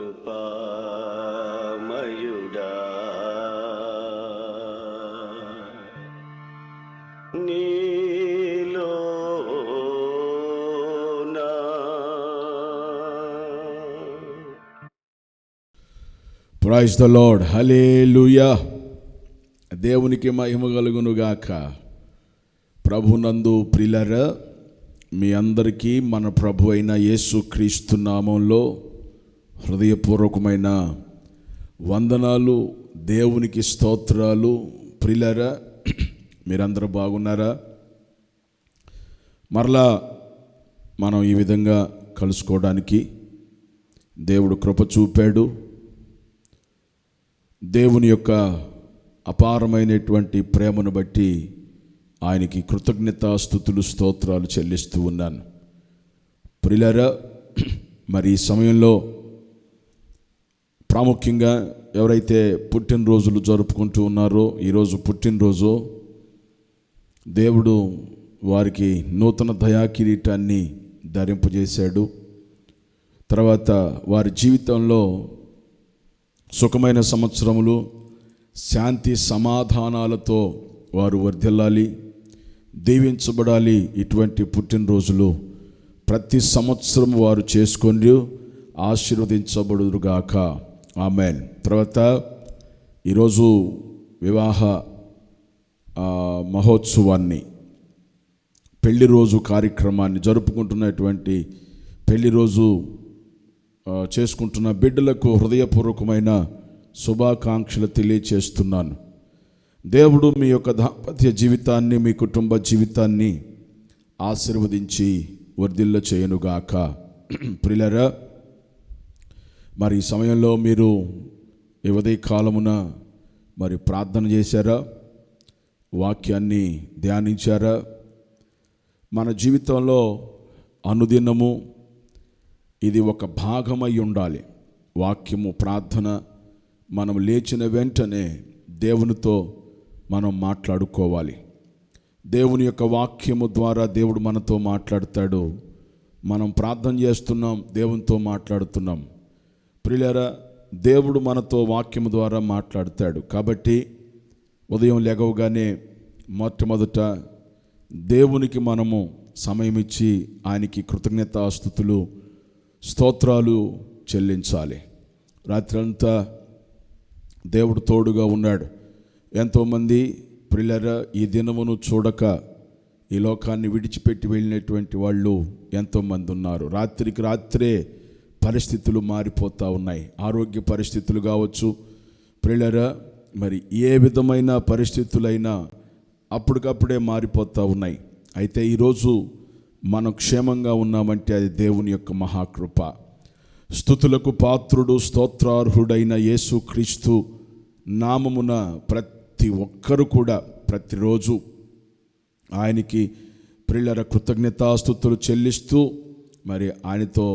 కృపామయుడా నీలోనా praise the lord. హల్లెలూయా. దేవునికి మహిమ కలుగును గాక. ప్రభునందు ప్రియులారా, మీ అందరికీ మన ప్రభు అయిన యేసుక్రీస్తు నామంలో హృదయపూర్వకమైన వందనాలు, దేవునికి స్తోత్రాలు. ప్రియులారా, మీరందరూ బాగున్నారా? మరలా మనం ఈ విధంగా కలుసుకోవడానికి దేవుడు కృప చూపాడు. దేవుని యొక్క అపారమైనటువంటి ప్రేమను బట్టి ఆయనకి కృతజ్ఞతాస్తుతులు స్తోత్రాలు చెల్లిస్తూ ఉన్నాను. ప్రియులారా, మరి ఈ సమయంలో ప్రాముఖ్యంగా ఎవరైతే పుట్టినరోజులు జరుపుకుంటూ ఉన్నారో, ఈరోజు పుట్టినరోజు, దేవుడు వారికి నూతన దయా కిరీటాన్ని ధరింపజేశాడు. తర్వాత వారి జీవితంలో సుఖమైన సంవత్సరములు, శాంతి సమాధానాలతో వారు వర్ధిల్లాలి, దీవించబడాలి. ఇటువంటి పుట్టినరోజులు ప్రతి సంవత్సరం వారు చేసుకొని ఆశీర్వదించబడుదురుగాక. ఆమేన్. తర్వాత ఈరోజు వివాహ మహోత్సవాన్ని, పెళ్లి రోజు కార్యక్రమాన్ని జరుపుకుంటున్నటువంటి పెళ్లి రోజు చేసుకుంటున్న బిడ్డలకు హృదయపూర్వకమైన శుభాకాంక్షలు తెలియచేస్తున్నాను. దేవుడు మీ యొక్క దాంపత్య జీవితాన్ని, మీ కుటుంబ జీవితాన్ని ఆశీర్వదించి వర్ధిల్ల చేయనుగాక. ప్రియులారా, మరి ఈ సమయంలో మీరు ఈ ఉదయ కాలమున మరి ప్రార్థన చేశారా? వాక్యాన్ని ధ్యానించారా? మన జీవితంలో అనుదినము ఇది ఒక భాగమై ఉండాలి. వాక్యము, ప్రార్థన. మనం లేచిన వెంటనే దేవునితో మనం మాట్లాడుకోవాలి. దేవుని యొక్క వాక్యము ద్వారా దేవుడు మనతో మాట్లాడతాడు. మనం ప్రార్థన చేస్తున్నాం, దేవునితో మాట్లాడుతున్నాం. ప్రియులారా, దేవుడు మనతో వాక్యము ద్వారా మాట్లాడతాడు. కాబట్టి ఉదయం లెగవగానే మొట్టమొదట దేవునికి మనము సమయం ఇచ్చి ఆయనకి కృతజ్ఞతాస్తుతులు, స్తోత్రాలు చెల్లించాలి. రాత్రంతా దేవుడు తోడుగా ఉన్నాడు. ఎంతోమంది ప్రియులారా, ఈ దినమును చూడక ఈ లోకాన్ని విడిచిపెట్టి వెళ్ళినటువంటి వాళ్ళు ఎంతోమంది ఉన్నారు. రాత్రికి రాత్రే పరిస్థితులు మారిపోతూ ఉన్నాయి. ఆరోగ్య పరిస్థితులు కావచ్చు, ప్రియులారా, మరి ఏ విధమైన పరిస్థితులైనా అప్పటికప్పుడే మారిపోతూ ఉన్నాయి. అయితే ఈరోజు మనం క్షేమంగా ఉన్నామంటే అది దేవుని యొక్క మహాకృప. స్తుతులకు పాత్రుడు, స్తోత్రార్హుడైన యేసుక్రీస్తు నామమున ప్రతి ఒక్కరు కూడా ప్రతిరోజు ఆయనకి ప్రియులారా కృతజ్ఞతాస్తుతులు చెల్లిస్తూ మరి ఆయనతో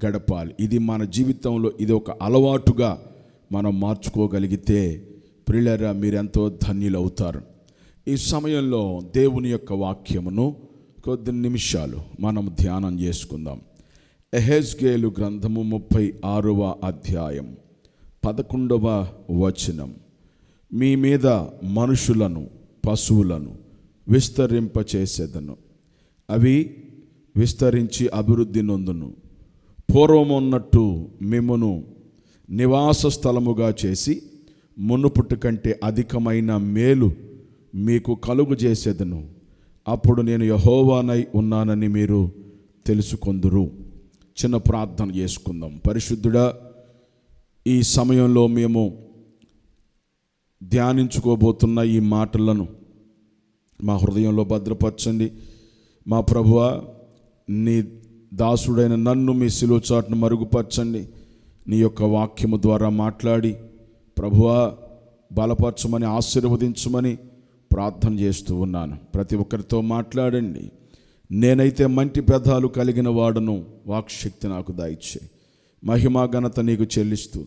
గడపాలి. ఇది మన జీవితంలో ఇది ఒక అలవాటుగా మనం మార్చుకోగలిగితే ప్రియులారా మీరెంతో ధన్యులవుతారు. ఈ సమయంలో దేవుని యొక్క వాక్యమును కొద్ది నిమిషాలు మనం ధ్యానం చేసుకుందాం. యెహెజ్కేలు గ్రంథము 36వ అధ్యాయం 11వ వచనం. మీ మీద మనుషులను, పశువులను విస్తరింపచేసేదను, అవి విస్తరించి అభివృద్ధి నొందును. పూర్వమున్నట్టు మిమ్మును నివాస స్థలముగా చేసి మునుపుటి కంటే అధికమైన మేలు మీకు కలుగు చేసేదను. అప్పుడు నేను యెహోవానై ఉన్నానని మీరు తెలుసుకొందురు. చిన్న ప్రార్థన చేసుకుందాం. పరిశుద్ధుడా, ఈ సమయంలో మేము ధ్యానించుకోబోతున్న ఈ మాటలను మా హృదయంలో భద్రపరచండి. మా ప్రభువా, నీ దాసుడైన నన్ను మీ శిలువ చాటును మరుగుపరచండి. నీ యొక్క వాక్యము ద్వారా మాట్లాడి ప్రభువా బలపరచమని, ఆశీర్వదించమని ప్రార్థన చేస్తూ ఉన్నాను. ప్రతి ఒక్కరితో మాట్లాడండి. నేనైతే మంటి పెదాలు కలిగిన వాడను, వాక్శక్తి నాకు దయచేయి. మహిమా ఘనత నీకు చెల్లిస్తూ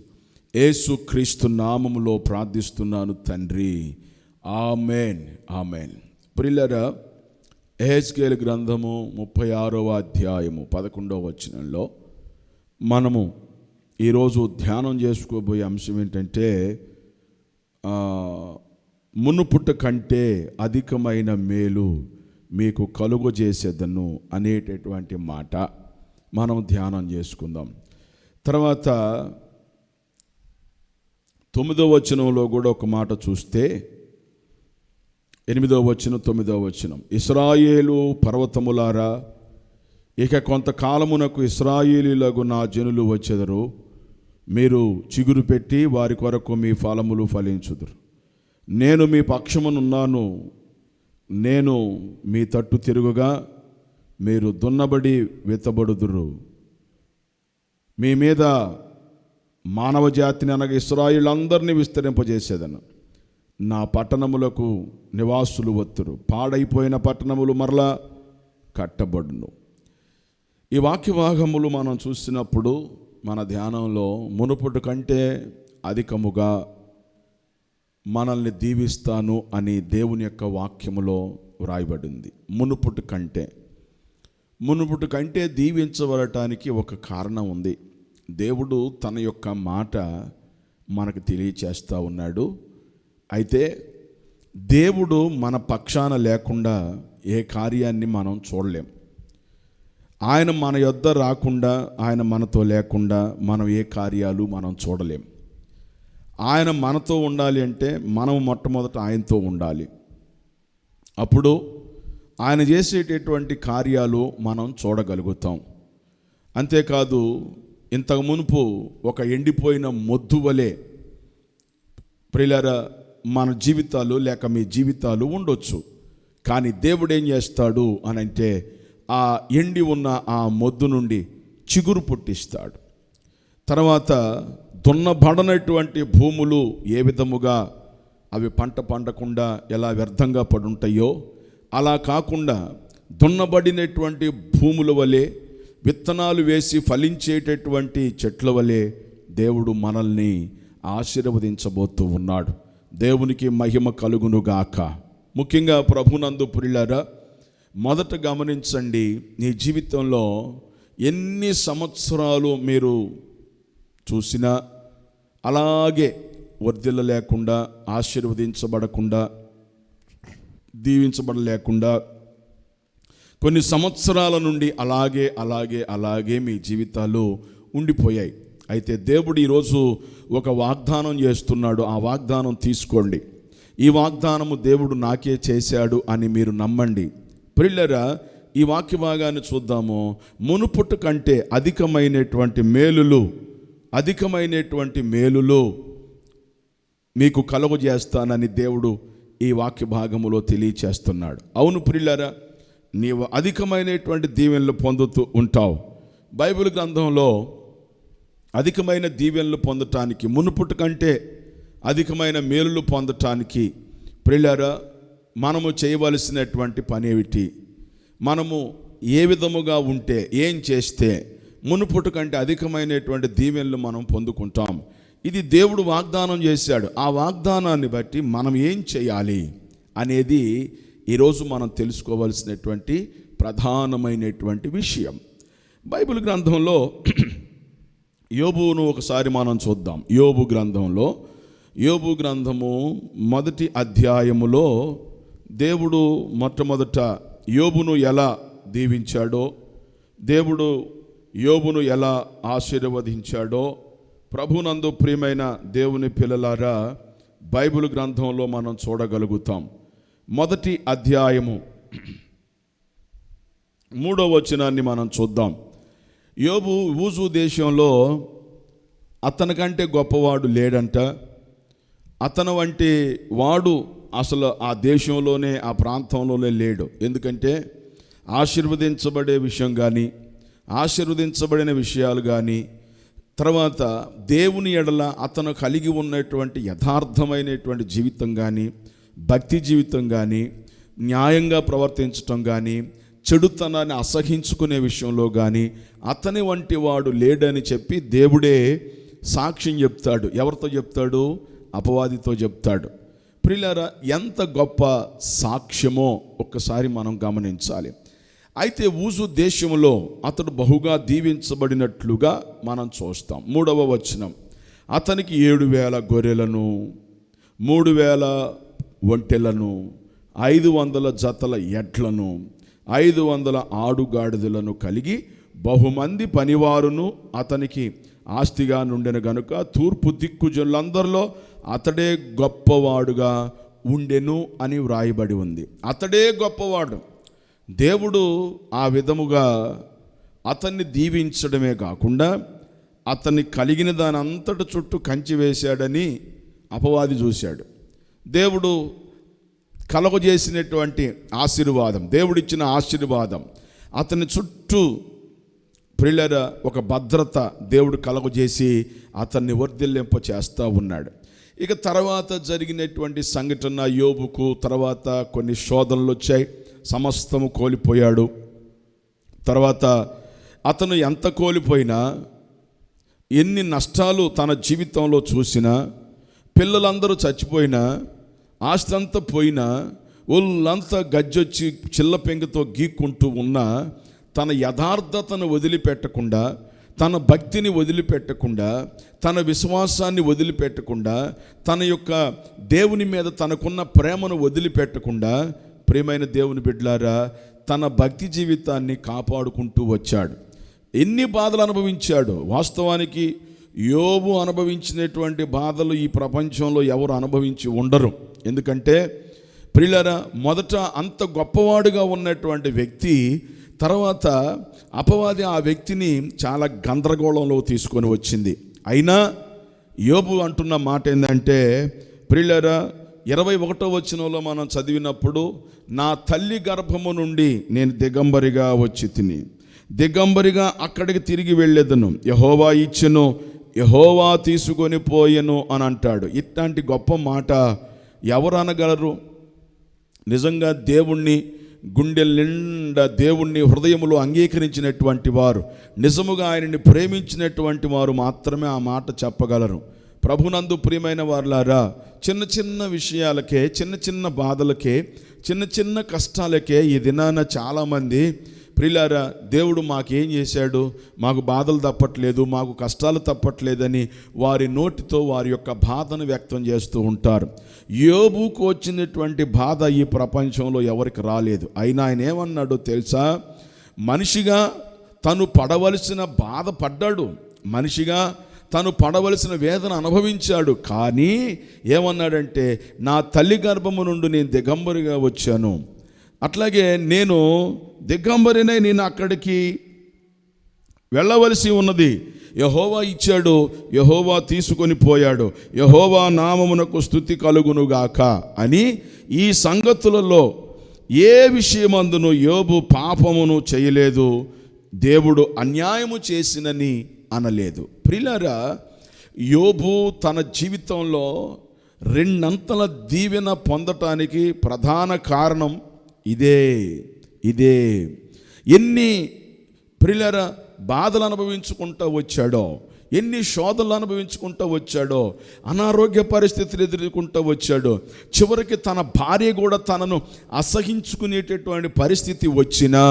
యేసుక్రీస్తు నామములో ప్రార్థిస్తున్నాను తండ్రి. Amen, amen. ప్రియులారా, యెహెజ్కేలు గ్రంథము 36వ అధ్యాయము 11వ వచనంలో మనము ఈరోజు ధ్యానం చేసుకోబోయే అంశం ఏంటంటే మునుపుట కంటే అధికమైన మేలు మీకు కలుగజేసేదను అనేటటువంటి మాట మనం ధ్యానం చేసుకుందాం. తర్వాత 9వ వచనంలో కూడా ఒక మాట చూస్తే 8వ వచనం 9వ వచనం, ఇశ్రాయేలు పర్వతములారా, ఇక కొంతకాలమునకు ఇశ్రాయేలీలకు నా జనులు వచ్చెదరు. మీరు చిగురు పెట్టి వారి కొరకు మీ ఫలములు ఫలించుదురు. నేను మీ పక్షమునున్నాను. నేను మీ తట్టు తిరుగుగా మీరు దున్నబడి విత్తబడుదురు. మీ మీద మానవ జాతిని అనగా ఇశ్రాయేలులందరినీ విస్తరింపజేసేదను. నా పట్టణములకు నివాసులు వత్తురు. పాడైపోయిన పట్టణములు మరలా కట్టబడును. ఈ వాక్య భాగములు మనం చూసినప్పుడు మన ధ్యానంలో మునుపటి కంటే అధికముగా మనల్ని దీవిస్తాను అని దేవుని యొక్క వాక్యములో వ్రాయబడింది. మునుపటి కంటే దీవించబడటానికి ఒక కారణం ఉంది. దేవుడు తన యొక్క మాట మనకు తెలియచేస్తూ ఉన్నాడు. అయితే దేవుడు మన పక్షాన లేకుండా ఏ కార్యాన్ని మనం చూడలేం. ఆయన మన యొద్ద రాకుండా, ఆయన మనతో లేకుండా మనం ఏ కార్యాలు మనం చూడలేం. ఆయన మనతో ఉండాలి అంటే మనం మొట్టమొదట ఆయనతో ఉండాలి. అప్పుడు ఆయన చేసేటటువంటి కార్యాలు మనం చూడగలుగుతాం. అంతేకాదు, ఇంతకు మునుపు ఒక ఎండిపోయిన మొద్దు వలె ప్రియులారా మన జీవితాలు లేక మీ జీవితాలు ఉండొచ్చు. కానీ దేవుడు ఏం చేస్తాడు అని అంటే ఆ ఎండి ఉన్న ఆ మొద్దు నుండి చిగురు పుట్టిస్తాడు. తర్వాత దున్నబడనటువంటి భూములు ఏ విధముగా అవి పంట పండకుండా ఎలా వ్యర్థంగా పడుంటాయో, అలా కాకుండా దున్నబడినటువంటి భూముల వలె, విత్తనాలు వేసి ఫలించేటటువంటి చెట్ల వలె దేవుడు మనల్ని ఆశీర్వదించబోతూ ఉన్నాడు. దేవునికి మహిమ కలుగునుగాక. ముఖ్యంగా ప్రభునందు ప్రియులారా, మొదట గమనించండి, నీ జీవితంలో ఎన్ని సంవత్సరాలు మీరు చూసినా అలాగే వర్ధిల్లలేకుండా, ఆశీర్వదించబడకుండా, దీవించబడలేకుండా కొన్ని సంవత్సరాల నుండి అలాగే మీ జీవితాలు ఉండిపోయాయి. అయితే దేవుడు ఈరోజు ఒక వాగ్దానం చేస్తున్నాడు. ఆ వాగ్దానం తీసుకోండి. ఈ వాగ్దానము దేవుడు నాకే చేశాడు అని మీరు నమ్మండి. ప్రియులారా, ఈ వాక్య భాగాన్ని చూద్దాము. మునుపుట కంటే అధికమైనటువంటి మేలులు మీకు కలుగజేస్తానని దేవుడు ఈ వాక్య భాగములో తెలియచేస్తున్నాడు. అవును ప్రియులారా, నీవు అధికమైనటువంటి దీవెనలు పొందుతూ ఉంటావు. బైబిల్ గ్రంథంలో అధికమైన దీవెనలు పొందటానికి, మునుపుట కంటే అధికమైన మేలులు పొందటానికి ప్రియులారా మనము చేయవలసినటువంటి పని ఏమిటి? మనము ఏ విధముగా ఉంటే, ఏం చేస్తే మునుపుట కంటే అధికమైనటువంటి దీవెనలు మనం పొందుకుంటాం? ఇది దేవుడు వాగ్దానం చేశాడు. ఆ వాగ్దానాన్ని బట్టి మనం ఏం చేయాలి అనేది ఈరోజు మనం తెలుసుకోవాల్సినటువంటి ప్రధానమైనటువంటి విషయం. బైబిల్ గ్రంథంలో యోబును ఒకసారి మనం చూద్దాం. యోబు గ్రంథము 1వ అధ్యాయములో దేవుడు మొట్టమొదట యోబును ఎలా దీవించాడో, దేవుడు యోబును ఎలా ఆశీర్వదించాడో, ప్రభునందు ప్రియమైన దేవుని పిల్లలారా, బైబిల్ గ్రంథంలో మనం చూడగలుగుతాం. 1వ అధ్యాయము 3వ వచనాన్ని మనం చూద్దాం. యోబు ఊజు దేశంలో అతనికంటే గొప్పవాడు లేడంట. అతను వంటి వాడు అసలు ఆ దేశంలోనే, ఆ ప్రాంతంలోనే లేడు. ఎందుకంటే ఆశీర్వదించబడే విషయం కానీ, ఆశీర్వదించబడిన విషయాలు కానీ, తర్వాత దేవుని ఎడల అతను కలిగి ఉన్నటువంటి యథార్థమైనటువంటి జీవితం కానీ, భక్తి జీవితం కానీ, న్యాయంగా ప్రవర్తించటం కానీ, చెడుతనాన్ని అసహించుకునే విషయంలో కానీ అతని వంటి వాడు లేడని చెప్పి దేవుడే సాక్ష్యం చెప్తాడు. ఎవరితో చెప్తాడు? అపవాదితో చెప్తాడు. ప్రియులారా, ఎంత గొప్ప సాక్ష్యమో ఒక్కసారి మనం గమనించాలి. అయితే ఊజు దేశంలో అతడు బహుగా దీవించబడినట్లుగా మనం చూస్తాం. 3వ వచనం, అతనికి 7,000 గొర్రెలను, 3,000 ఒంటెలను, 500 జతల ఎడ్లను, 500 ఆడుగాడిదలను కలిగి బహుమంది పనివారును అతనికి ఆస్తిగా నుండెను గనుక తూర్పు దిక్కు జనులందరిలో అతడే గొప్పవాడుగా ఉండెను అని వ్రాయబడి ఉంది. అతడే గొప్పవాడు. దేవుడు ఆ విధముగా అతన్ని దీవించడమే కాకుండా అతన్ని కలిగిన దాని అంతటి చుట్టూ కంచి వేశాడని అపవాది చూశాడు. దేవుడు కలుగజేసినటువంటి ఆశీర్వాదం, దేవుడిచ్చిన ఆశీర్వాదం, అతని చుట్టూ ప్రియులారా ఒక భద్రత దేవుడు కలుగజేసి అతన్ని వర్ధిల్లింప చేస్తూ ఉన్నాడు. ఇక తర్వాత జరిగినటువంటి సంఘటన, యోబుకు తర్వాత కొన్ని శోధనలు వచ్చాయి, సమస్తము కోల్పోయాడు. తర్వాత అతను ఎంత కోల్పోయినా, ఎన్ని నష్టాలు తన జీవితంలో చూసినా, పిల్లలందరూ చచ్చిపోయినా, ఆస్తి అంతా పోయినా, ఒళ్ళంతా గజ్జొచ్చి చిల్లపెంగతో గీక్కుంటూ ఉన్నా, తన యథార్థతను వదిలిపెట్టకుండా, తన భక్తిని వదిలిపెట్టకుండా, తన విశ్వాసాన్ని వదిలిపెట్టకుండా, తన యొక్క దేవుని మీద తనకున్న ప్రేమను వదిలిపెట్టకుండా, ప్రియమైన దేవుని బిడ్డలారా, తన భక్తి జీవితాన్ని కాపాడుకుంటూ వచ్చాడు. ఎన్ని బాధలు అనుభవించాడు. వాస్తవానికి యోబు అనుభవించినటువంటి బాధలు ఈ ప్రపంచంలో ఎవరు అనుభవించి ఉండరు. ఎందుకంటే ప్రియులారా, మొదట అంత గొప్పవాడుగా ఉన్నటువంటి వ్యక్తి, తర్వాత అపవాది ఆ వ్యక్తిని చాలా గందరగోళంలో తీసుకొని వచ్చింది. అయినా యోబు అంటున్న మాట ఏంటంటే, ప్రియులారా 21వ వచనంలో మనం చదివినప్పుడు, నా తల్లి గర్భము నుండి నేను దిగంబరిగా వచ్చి తిని దిగంబరిగా అక్కడికి తిరిగి వెళ్ళేదను, యెహోవా ఇచ్చెను, యెహోవా తీసుకొని పోయెను అని అంటాడు. ఇట్లాంటి గొప్ప మాట ఎవరు అనగలరు? నిజంగా దేవుణ్ణి గుండెల నిండా, దేవుణ్ణి హృదయములో అంగీకరించినటువంటి వారు, నిజముగా ఆయనని ప్రేమించినటువంటి వారు మాత్రమే ఆ మాట చెప్పగలరు. ప్రభునందు ప్రియమైన వారులారా, చిన్న చిన్న విషయాలకే, చిన్న చిన్న బాధలకే, చిన్న చిన్న కష్టాలకే ఈ దినాన చాలామంది ప్రియులారా, దేవుడు మాకేం చేశాడు, మాకు బాధలు తప్పట్లేదు, మాకు కష్టాలు తప్పట్లేదని వారి నోటితో వారి యొక్క బాధను వ్యక్తం చేస్తూ ఉంటారు. యోబుకు వచ్చినటువంటి బాధ ఈ ప్రపంచంలో ఎవరికి రాలేదు. అయినా ఆయన ఏమన్నాడో తెలుసా? మనిషిగా తను పడవలసిన బాధ పడ్డాడు, మనిషిగా తను పడవలసిన వేదన అనుభవించాడు. కానీ ఏమన్నాడంటే, నా తల్లి గర్భము నుండి నేను దిగంబరిగా వచ్చాను, అట్లాగే నేను దిగంబరినే, నేను అక్కడికి వెళ్ళవలసి ఉన్నది. యెహోవా ఇచ్చాడు, యెహోవా తీసుకొని పోయాడు, యెహోవా నామమునకు స్తుతి కలుగునుగాక అని ఈ సంగతులలో ఏ విషయమందును యోబు పాపమును చేయలేదు, దేవుడు అన్యాయము చేసినని అనలేదు. ప్రియులారా, యోబు తన జీవితంలో 2 అంతల దీవెన పొందటానికి ప్రధాన కారణం ఇదే. ఎన్ని ప్రియులారా బాధలు అనుభవించుకుంటూ వచ్చాడో, ఎన్ని శోధనలు అనుభవించుకుంటూ వచ్చాడో, అనారోగ్య పరిస్థితులు ఎదుర్కొంటూ వచ్చాడో, చివరికి తన భార్య కూడా తనను అసహించుకునేటటువంటి పరిస్థితి వచ్చినా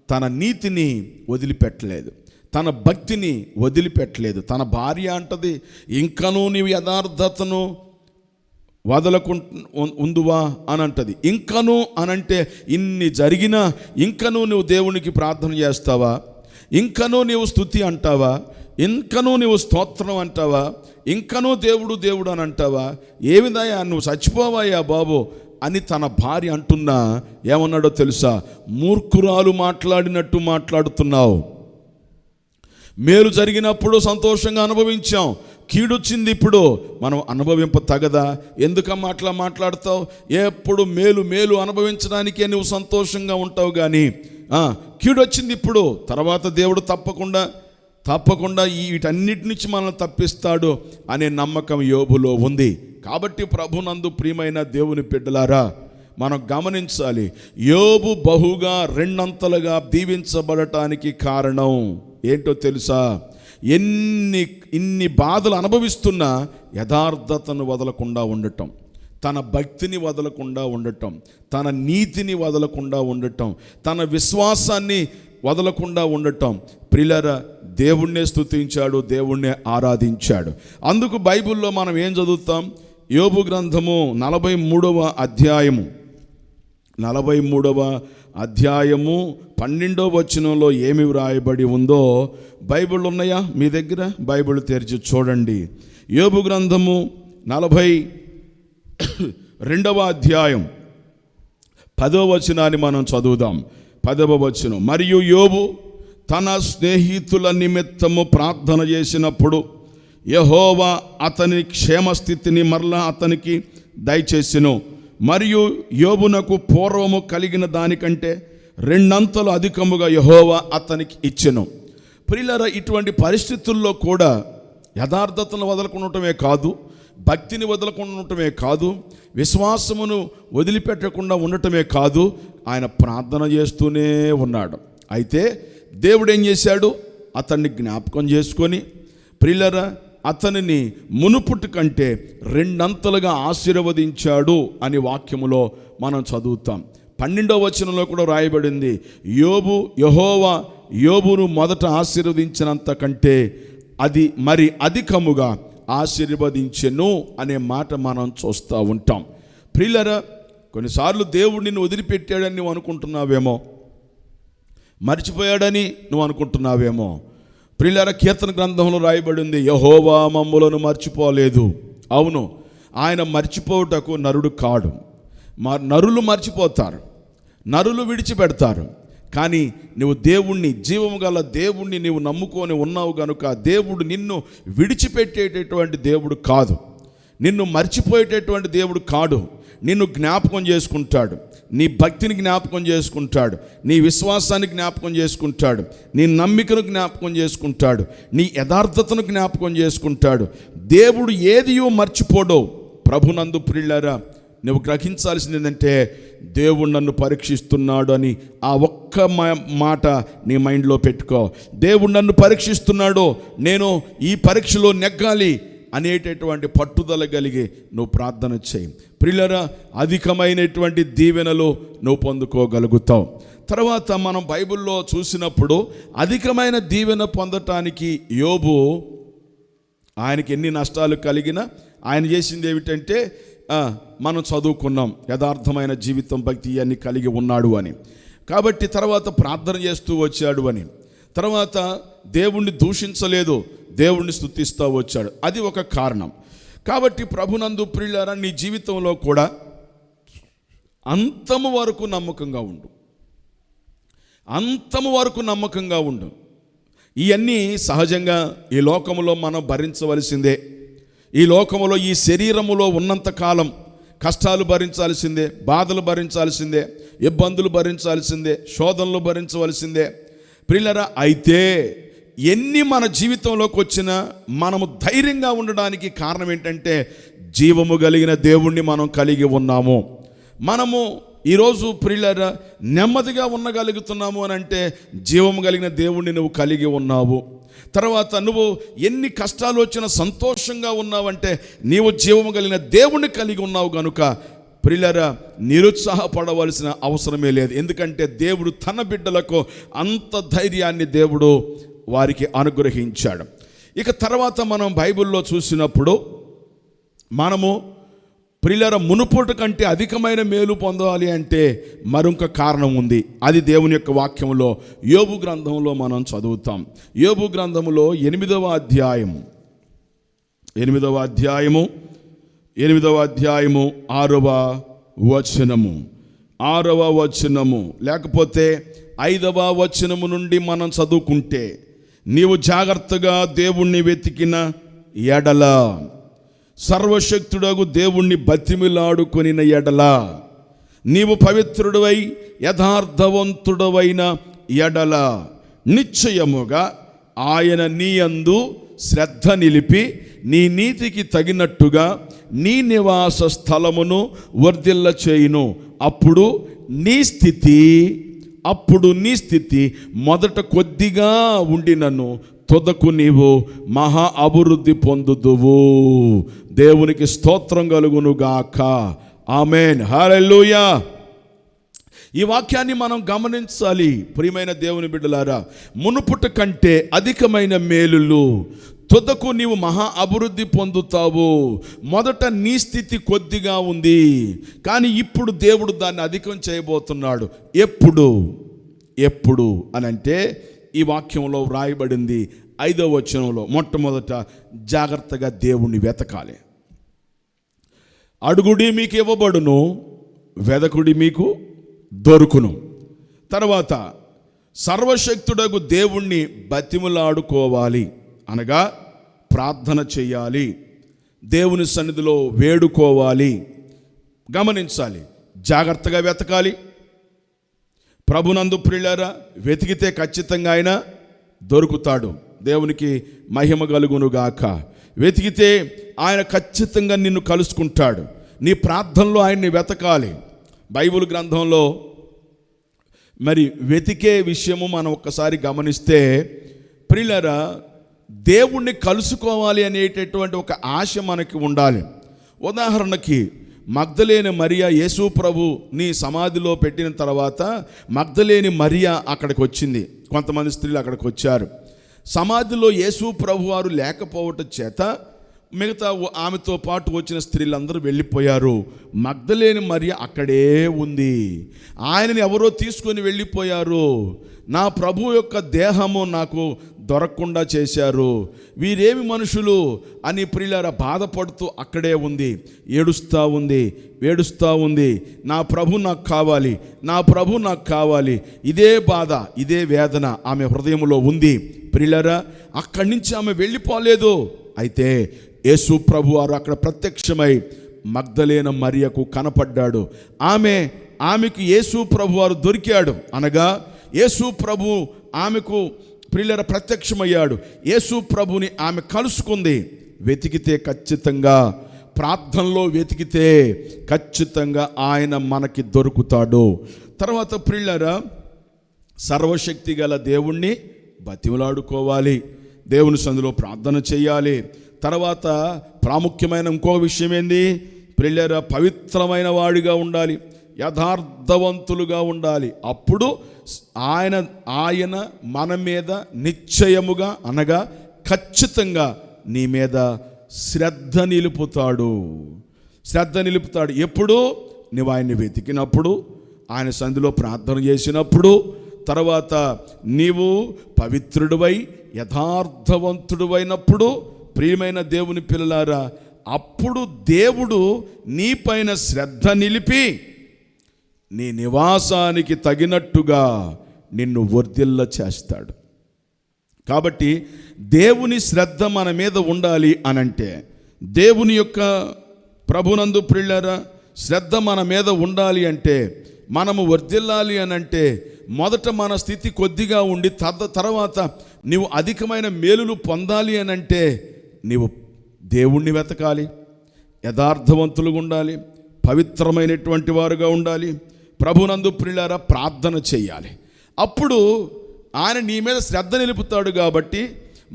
తన నీతిని వదిలిపెట్టలేదు, తన భక్తిని వదిలిపెట్టలేదు. తన భార్య అంటది, ఇంకనూ నీవు యథార్థతను ఉందువా అని అంటది. ఇంకనూ అనంటే ఇన్ని జరిగినా ఇంకనూ నువ్వు దేవునికి ప్రార్థన చేస్తావా, ఇంకనూ నీవు స్తుతి అంటావా, ఇంకనూ నీవు స్తోత్రం అంటావా, ఇంకనూ దేవుడు దేవుడు అని అంటావా, ఏమిదయ్యా నువ్వు చచ్చిపోవాయా బాబు అని తన భార్య అంటున్నా ఏమన్నాడో తెలుసా? మూర్ఖురాలు మాట్లాడినట్టు మాట్లాడుతున్నావు. మేలు జరిగినప్పుడు సంతోషంగా అనుభవించాం, కీడొచ్చింది ఇప్పుడు మనం అనుభవింప తగదా? ఎందుకమ్మా అట్లా మాట్లాడతావు? ఎప్పుడు మేలు మేలు అనుభవించడానికే నువ్వు సంతోషంగా ఉంటావు, కానీ కీడొచ్చింది ఇప్పుడు, తర్వాత దేవుడు తప్పకుండా వీటన్నిటి నుంచి మనల్ని తప్పిస్తాడు అనే నమ్మకం యోబులో ఉంది. కాబట్టి ప్రభునందు ప్రియమైన దేవుని బిడ్డలారా, మనం గమనించాలి, యోబు బహుగా 2 అంతలుగా దీవించబడటానికి కారణం ఏంటో తెలుసా? ఇన్ని బాధలు అనుభవిస్తున్నా యథార్థతను వదలకుండా ఉండటం, తన భక్తిని వదలకుండా ఉండటం, తన నీతిని వదలకుండా ఉండటం, తన విశ్వాసాన్ని వదలకుండా ఉండటం. ప్రియులారా, దేవుణ్ణే స్తుతించాడు, దేవుణ్ణే ఆరాధించాడు. అందుకు బైబిల్లో మనం ఏం చదువుతాం? యోబు గ్రంథము 43వ అధ్యాయము 12వ వచనంలో ఏమి వ్రాయబడి ఉందో బైబిల్ ఉన్నాయా మీ దగ్గర? బైబిల్ తెరిచి చూడండి. యోబు గ్రంథము 42వ అధ్యాయం 10వ వచనాన్ని మనం చదువుదాం. 10వ వచనం, మరియు యోబు తన స్నేహితుల నిమిత్తము ప్రార్థన చేసినప్పుడు యెహోవా అతని క్షేమస్థితిని మరలా అతనికి దయచేసెను, మరియు యోబునకు పూర్వము కలిగిన దానికంటే 2 అంతలు అధికముగా యెహోవా అతనికి ఇచ్చెను. ప్రియులారా, ఇటువంటి పరిస్థితుల్లో కూడా యథార్థతను వదలకుండటమే కాదు, భక్తిని వదలకుండా ఉండటమే కాదు, విశ్వాసమును వదిలిపెట్టకుండా ఉండటమే కాదు, ఆయన ప్రార్థన చేస్తూనే ఉన్నాడు. అయితే దేవుడు ఏం చేశాడు? అతన్ని జ్ఞాపకం చేసుకొని ప్రియులారా అతనిని మునుపుటి కంటే 2 అంతలుగా ఆశీర్వదించాడు అని వాక్యములో మనం చదువుతాం. 12వ వచనంలో కూడా రాయబడింది, యెహోవా యోబును మొదట ఆశీర్వదించినంత కంటే అది మరి అధికముగా ఆశీర్వదించెను అనే మాట మనం చూస్తూ ఉంటాం. ప్రియులారా, కొన్నిసార్లు దేవుడు నిన్ను వదిలిపెట్టాడని నువ్వు అనుకుంటున్నావేమో, మర్చిపోయాడని నువ్వు అనుకుంటున్నావేమో. ప్రియులారా, కీర్తన గ్రంథంలో రాయబడింది, యెహోవా మమ్ములను మర్చిపోలేదు. అవును, ఆయన మర్చిపోవుటకు నరుడు కాడు. నరులు మర్చిపోతారు, నరులు విడిచిపెడతారు. కానీ నువ్వు దేవుణ్ణి, జీవము గల దేవుణ్ణి నీవు నమ్ముకొని ఉన్నావు గనుక దేవుడు నిన్ను విడిచిపెట్టేటటువంటి దేవుడు కాదు, నిన్ను మర్చిపోయేటటువంటి దేవుడు కాడు. నిన్ను జ్ఞాపకం చేసుకుంటాడు, నీ భక్తిని జ్ఞాపకం చేసుకుంటాడు, నీ విశ్వాసాన్ని జ్ఞాపకం చేసుకుంటాడు, నీ నమ్మికను జ్ఞాపకం చేసుకుంటాడు, నీ యథార్థతను జ్ఞాపకం చేసుకుంటాడు. దేవుడు ఏదియో మర్చిపోడో. ప్రభునందు ప్రియులారా, నువ్వు గ్రహించాల్సింది ఏంటంటే దేవుడు నన్ను పరీక్షిస్తున్నాడు అని ఆ ఒక్క మాట నీ మైండ్లో పెట్టుకో. దేవుడు నన్ను పరీక్షిస్తున్నాడు, నేను ఈ పరీక్షలో నెగ్గాలి అనేటటువంటి పట్టుదల కలిగి నువ్వు ప్రార్థన చేయి. ప్రియులారా, అధికమైనటువంటి దీవెనలు నువ్వు పొందుకోగలుగుతావు. తర్వాత మనం బైబిల్లో చూసినప్పుడు అధికమైన దీవెన పొందటానికి యోబు, ఆయనకి ఎన్ని నష్టాలు కలిగినా ఆయన చేసింది ఏమిటంటే, మనం చదువుకున్నాం యథార్థమైన జీవితం, భక్తి అన్ని కలిగి ఉన్నాడు అని. కాబట్టి తర్వాత ప్రార్థన చేస్తూ వచ్చాడు అని, తర్వాత దేవుణ్ణి దూషించలేదు, దేవుణ్ణి స్తుతిస్తూ వచ్చాడు. అది ఒక కారణం. కాబట్టి ప్రభునందు ప్రియులారా, నీ జీవితంలో కూడా అంతము వరకు నమ్మకంగా ఉండు, అంతము వరకు నమ్మకంగా ఉండు. ఇవన్నీ సహజంగా ఈ లోకములో మనం భరించవలసిందే. ఈ లోకములో, ఈ శరీరములో ఉన్నంతకాలం కష్టాలు భరించాల్సిందే, బాధలు భరించాల్సిందే, ఇబ్బందులు భరించాల్సిందే, శోధనలు భరించవలసిందే. ప్రియులారా, అయితే ఎన్ని మన జీవితంలోకి వచ్చినా మనము ధైర్యంగా ఉండడానికి కారణం ఏంటంటే జీవము కలిగిన దేవుణ్ణి మనం కలిగి ఉన్నాము. మనము ఈరోజు ప్రియులారా నెమ్మదిగా ఉండగలుగుతున్నాము అని అంటే జీవము కలిగిన దేవుణ్ణి నువ్వు కలిగి ఉన్నావు. తర్వాత నువ్వు ఎన్ని కష్టాలు వచ్చినా సంతోషంగా ఉన్నావంటే నీవు జీవము కలిగిన దేవుణ్ణి కలిగి ఉన్నావు కనుక ప్రియులారా నిరుత్సాహపడవలసిన అవసరమే లేదు. ఎందుకంటే దేవుడు తన బిడ్డలకు అంత ధైర్యాన్ని దేవుడు వారికి అనుగ్రహించాడు. ఇక తర్వాత మనం బైబిల్లో చూసినప్పుడు మనము ప్రియులారా మునుపటి కంటే అధికమైన మేలు పొందాలి అంటే మరొక కారణం ఉంది. అది దేవుని యొక్క వాక్యంలో యోబు గ్రంథంలో మనం చదువుతాం. యోబు గ్రంథములో 8వ అధ్యాయము 6వ వచనము లేకపోతే 5వ వచనము నుండి మనం చదువుకుంటే, నీవు జాగ్రత్తగా దేవుణ్ణి వెతికిన ఎడల, సర్వశక్తుడగు దేవుణ్ణి బతిమిలాడుకొనిన ఎడల, నీవు పవిత్రుడవై యథార్థవంతుడవైన ఎడల, నిశ్చయముగా ఆయన నీ యందు శ్రద్ధ నిలిపి నీ నీతికి తగినట్టుగా నీ నివాస స్థలమును వర్ధిల్ల చేయును. అప్పుడు నీ స్థితి మొదట కొద్దిగా ఉండినను తుదకు నీవు మహా అభివృద్ధి పొందుదువు. దేవునికి స్తోత్రం కలుగునుగాక. ఆమేన్, హల్లెలూయా. ఈ వాక్యాన్ని మనం గమనించాలి. ప్రియమైన దేవుని బిడ్డలారా, మునుపుట కంటే అధికమైన మేలులు, తుదకు నీవు మహా అభివృద్ధి పొందుతావు. మొదట నీ స్థితి కొద్దిగా ఉంది, కానీ ఇప్పుడు దేవుడు దాన్ని అధికం చేయబోతున్నాడు. ఎప్పుడు అని అంటే ఈ వాక్యంలో వ్రాయబడింది 5వ వచనంలో. మొట్టమొదట జాగ్రత్తగా దేవుణ్ణి వెతకాలి. అడుగుడి మీకు ఇవ్వబడును, వెదకుడి మీకు దొరుకును. తర్వాత సర్వశక్తుడగు దేవుణ్ణి బతిములాడుకోవాలి, అనగా ప్రార్థన చేయాలి, దేవుని సన్నిధిలో వేడుకోవాలి. గమనించాలి, జాగ్రత్తగా వెతకాలి. ప్రభునందు ప్రియులారా, వెతికితే ఖచ్చితంగా ఆయన దొరుకుతాడు. దేవునికి మహిమ కలుగునుగాక. వెతికితే ఆయన ఖచ్చితంగా నిన్ను కలుసుకుంటాడు. నీ ప్రార్థనలో ఆయన్ని వెతకాలి. బైబిల్ గ్రంథంలో మరి వెతికే విషయము మనం ఒక్కసారి గమనిస్తే, ప్రియులారా, దేవుణ్ణి కలుసుకోవాలి అనేటటువంటి ఒక ఆశ మనకి ఉండాలి. ఉదాహరణకి మగ్దలేని మరియా యేసు ప్రభు నీ సమాధిలో పెట్టిన తర్వాత మగ్దలేని మరియా అక్కడికి వచ్చింది. కొంతమంది స్త్రీలు అక్కడికి వచ్చారు. సమాధిలో యేసు ప్రభు వారు లేకపోవటం చేత మిగతా ఆమెతో పాటు వచ్చిన స్త్రీలందరూ వెళ్ళిపోయారు. మగ్దలేని మరియా అక్కడే ఉంది. ఆయనని ఎవరో తీసుకొని వెళ్ళిపోయారు. నా ప్రభు యొక్క దేహము నాకు దొరకకుండా చేశారు, వీరేమి మనుషులు అని ప్రియులారా బాధపడుతూ అక్కడే ఉంది. ఏడుస్తూ ఉంది. నా ప్రభు నాకు కావాలి, నా ప్రభు నాకు కావాలి. ఇదే బాధ, ఇదే వేదన ఆమె హృదయంలో ఉంది. ప్రియులారా, అక్కడి నుంచి ఆమె వెళ్ళిపోలేదు. అయితే యేసు ప్రభు వారు అక్కడ ప్రత్యక్షమై మగ్దలేన మరియకు కనపడ్డాడు. ఆమెకు యేసు ప్రభు వారు దొరికాడు, అనగా యేసు ప్రభు ఆమెకు ప్రియులారా ప్రత్యక్షమయ్యాడు. యేసు ప్రభుని ఆమె కలుసుకుంది. వెతికితే ఖచ్చితంగా, ప్రార్థనలో వెతికితే ఖచ్చితంగా ఆయన మనకి దొరుకుతాడు. తర్వాత ప్రియులారా, సర్వశక్తి గల దేవుణ్ణి బతిమలాడుకోవాలి, దేవుని సన్నిధిలో ప్రార్థన చేయాలి. తర్వాత ప్రాముఖ్యమైన ఇంకో విషయం ఏంది ప్రియులారా, పవిత్రమైన వాడిగా ఉండాలి, యథార్థవంతులుగా ఉండాలి. అప్పుడు ఆయన మన మీద నిశ్చయముగా, అనగా ఖచ్చితంగా నీ మీద శ్రద్ధ నిలుపుతాడు. ఎప్పుడు? నువ్వు ఆయన్ని వెతికినప్పుడు, ఆయన సన్నిధిలో ప్రార్థన చేసినప్పుడు, తర్వాత నీవు పవిత్రుడివై యథార్థవంతుడివైనప్పుడు, ప్రియమైన దేవుని పిల్లలారా, అప్పుడు దేవుడు నీపైన శ్రద్ధ నిలిపి నీ నివాసానికి తగినట్టుగా నిన్ను వర్ధిల్ల చేస్తాడు. కాబట్టి దేవుని శ్రద్ధ మన మీద ఉండాలి అనంటే, దేవుని యొక్క ప్రభునందు ప్రియులారా శ్రద్ధ మన మీద ఉండాలి అంటే, మనము వర్ధిల్లాలి అనంటే, మొదట మన స్థితి కొద్దిగా ఉండి తర్వాత నీవు అధికమైన మేలులు పొందాలి అనంటే, నీవు దేవుణ్ణి వెతకాలి, యథార్థవంతులుగా ఉండాలి, పవిత్రమైనటువంటి వారుగా ఉండాలి, ప్రభునందు ప్రియులారా ప్రార్థన చేయాలి. అప్పుడు ఆయన నీ మీద శ్రద్ధ నిలుపుతాడు. కాబట్టి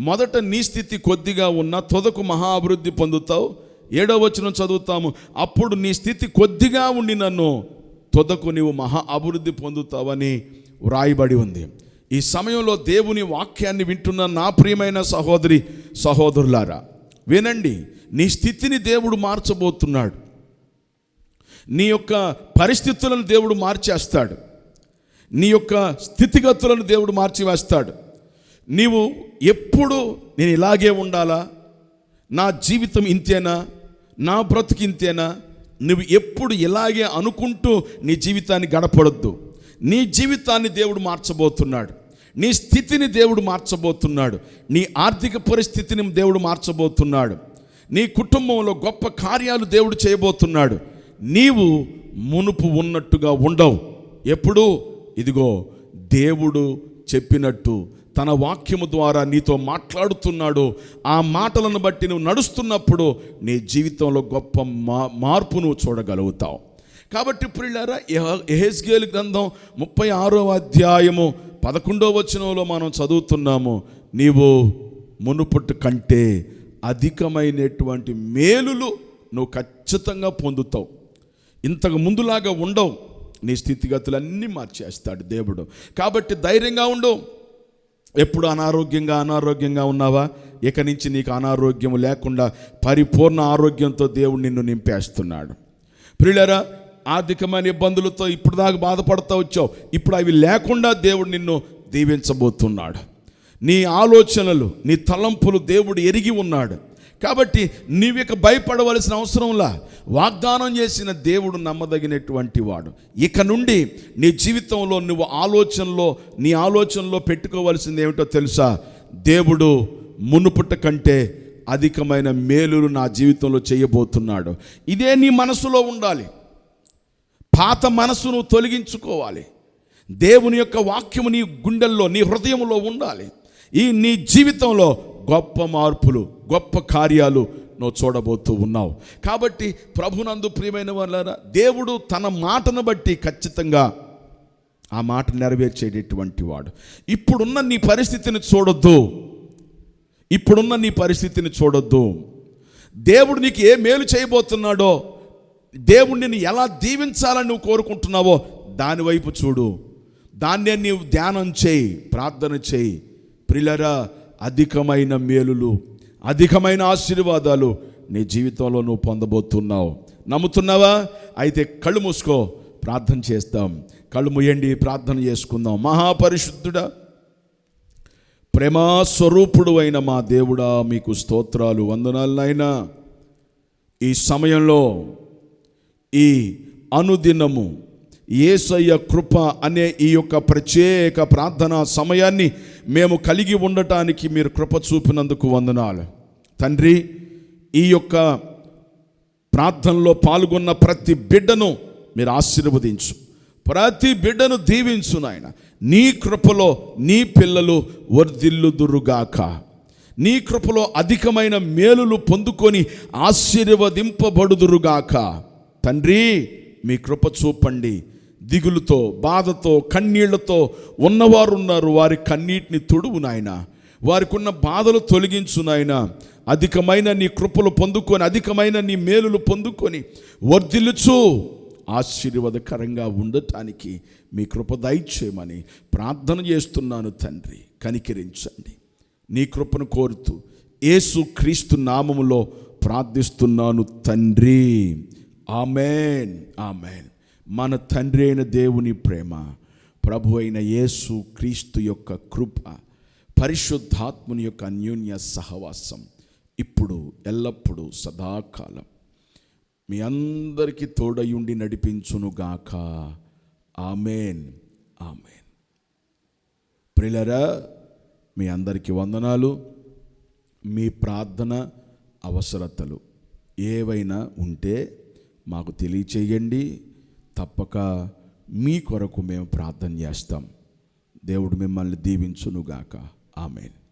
మొదట నీ స్థితి కొద్దిగా ఉన్నా తుదకు మహా అభివృద్ధి పొందుతావు. 7వ వచనం చదువుతాము, అప్పుడు నీ స్థితి కొద్దిగా ఉండి నన్ను తుదకు నీవు మహా అభివృద్ధి పొందుతావని వ్రాయబడి ఉంది. ఈ సమయంలో దేవుని వాక్యాన్ని వింటున్న నా ప్రియమైన సహోదరి సహోదరులారా వినండి. నీ స్థితిని దేవుడు మార్చబోతున్నాడు. నీ యొక్క పరిస్థితులను దేవుడు మార్చేస్తాడు. నీ యొక్క స్థితిగతులను దేవుడు మార్చివేస్తాడు. నీవు ఎప్పుడు నేను ఇలాగే ఉండాలా, నా జీవితం ఇంతేనా, నా బ్రతుకు ఇంతేనా, నువ్వు ఎప్పుడు ఇలాగే అనుకుంటూ నీ జీవితాన్ని గడపడొద్దు. నీ జీవితాన్ని దేవుడు మార్చబోతున్నాడు. నీ స్థితిని దేవుడు మార్చబోతున్నాడు. నీ ఆర్థిక పరిస్థితిని దేవుడు మార్చబోతున్నాడు. నీ కుటుంబంలో గొప్ప కార్యాలు దేవుడు చేయబోతున్నాడు. నీవు మునుపు ఉన్నట్టుగా ఉండవు. ఎప్పుడు? ఇదిగో దేవుడు చెప్పినట్టు తన వాక్యము ద్వారా నీతో మాట్లాడుతున్నాడు. ఆ మాటలను బట్టి నువ్వు నడుస్తున్నప్పుడు నీ జీవితంలో గొప్ప మార్పును చూడగలుగుతావు. కాబట్టి ప్రియులారా, యెహెజ్కేలు గ్రంథం 36వ అధ్యాయము 11వ వచనంలో మనం చదువుతున్నాము, నీవు మునుపటి కంటే అధికమైనటువంటి మేలులు నువ్వు ఖచ్చితంగా పొందుతావు. ఇంతకు ముందులాగా ఉండవు. నీ స్థితిగతులన్నీ మార్చేస్తాడు దేవుడు. కాబట్టి ధైర్యంగా ఉండు. ఎప్పుడు అనారోగ్యంగా ఉన్నావా? ఇక నుంచి నీకు అనారోగ్యం లేకుండా పరిపూర్ణ ఆరోగ్యంతో దేవుడు నిన్ను నింపేస్తున్నాడు. ప్రియులారా, ఆర్థికమైన ఇబ్బందులతో ఇప్పుడు దాకా బాధపడుతూ వచ్చావు. ఇప్పుడు అవి లేకుండా దేవుడు నిన్ను దీవించబోతున్నాడు. నీ ఆలోచనలు, నీ తలంపులు దేవుడు ఎరిగి ఉన్నాడు. కాబట్టి నీవిక భయపడవలసిన అవసరంలా. వాగ్దానం చేసిన దేవుడు నమ్మదగినటువంటి వాడు. ఇక నుండి నీ జీవితంలో నువ్వు నీ ఆలోచనలో పెట్టుకోవలసింది ఏమిటో తెలుసా? దేవుడు మునుపటి కంటే అధికమైన మేలులు నా జీవితంలో చేయబోతున్నాడు. ఇదే నీ మనసులో ఉండాలి. పాత మనసును తొలగించుకోవాలి. దేవుని యొక్క వాక్యము నీ గుండెల్లో, నీ హృదయంలో ఉండాలి. నీ జీవితంలో గొప్ప మార్పులు, గొప్ప కార్యాలు నువ్వు చూడబోతూ ఉన్నావు. కాబట్టి ప్రభునందు ప్రియమైన వాళ్ళారా, దేవుడు తన మాటను బట్టి ఖచ్చితంగా ఆ మాట నెరవేర్చేటటువంటి వాడు. ఇప్పుడున్న నీ పరిస్థితిని చూడొద్దు. దేవుడు నీకు ఏ మేలు చేయబోతున్నాడో, దేవుడు నిన్ను ఎలా దీవించాలని నువ్వు కోరుకుంటున్నావో దాని వైపు చూడు. దాన్నే నీవు ధ్యానం చేయి, ప్రార్థన చేయి. ప్రియులారా, అధికమైన మేలులు, అధికమైన ఆశీర్వాదాలు నీ జీవితంలో నువ్వు పొందబోతున్నావు. నమ్ముతున్నావా? అయితే కళ్ళు మూసుకో, ప్రార్థన చేస్తాం. కళ్ళు మూయండి, ప్రార్థన చేసుకుందాం. మహాపరిశుద్ధుడా, ప్రేమాస్వరూపుడు అయిన మా దేవుడా, మీకు స్తోత్రాలు, వందనాలు నాయనా. ఈ సమయంలో, ఈ అనుదినము యేసయ్య కృప అనే ఈ యొక్క ప్రత్యేక ప్రార్థనా సమయాన్ని మేము కలిగి ఉండటానికి మీరు కృప చూపినందుకు వందనాలు తండ్రి. ఈ యొక్క ప్రార్థనలో పాల్గొన్న ప్రతి బిడ్డను మీరు ఆశీర్వదించు, ప్రతి బిడ్డను దీవించు నాయన. నీ కృపలో నీ పిల్లలు వర్ధిల్లుదురుగాక. నీ కృపలో అధికమైన మేలులు పొందుకొని ఆశీర్వదింపబడుదురుగాక. తండ్రి, మీ కృప చూపండి. దిగులుతో, బాధతో, కన్నీళ్లతో ఉన్నవారు ఉన్నారు. వారి కన్నీటిని తుడువు నాయన. వారికి ఉన్న బాధలు తొలగించు నాయన. అధికమైన నీ కృపలు పొందుకొని, అధికమైన నీ మేలులు పొందుకొని వర్ధిల్లుచు ఆశీర్వాదకరంగా ఉండటానికి మీ కృప దయచేయమని ప్రార్థన చేస్తున్నాను తండ్రి. కనికరించండి. నీ కృపను కోరుతూ యేసు క్రీస్తు నామములో ప్రార్థిస్తున్నాను తండ్రి. ఆమేన్, ఆమేన్. మన తండ్రి అయిన దేవుని ప్రేమ, ప్రభు అయిన యేసు క్రీస్తు యొక్క కృప, పరిశుద్ధాత్ముని యొక్క అన్యోన్య సహవాసం ఇప్పుడు ఎల్లప్పుడూ సదాకాలం మీ అందరికీ తోడయుండి నడిపించునుగాక. ఆమేన్, ఆమేన్. ప్రియులారా, మీ అందరికీ వందనాలు. మీ ప్రార్థన అవసరతలు ఏవైనా ఉంటే మాకు తెలియచేయండి. తప్పక మీ కొరకు మేము ప్రార్థన చేస్తాం. దేవుడు మిమ్మల్ని దీవించునుగాక. ఆమేన్.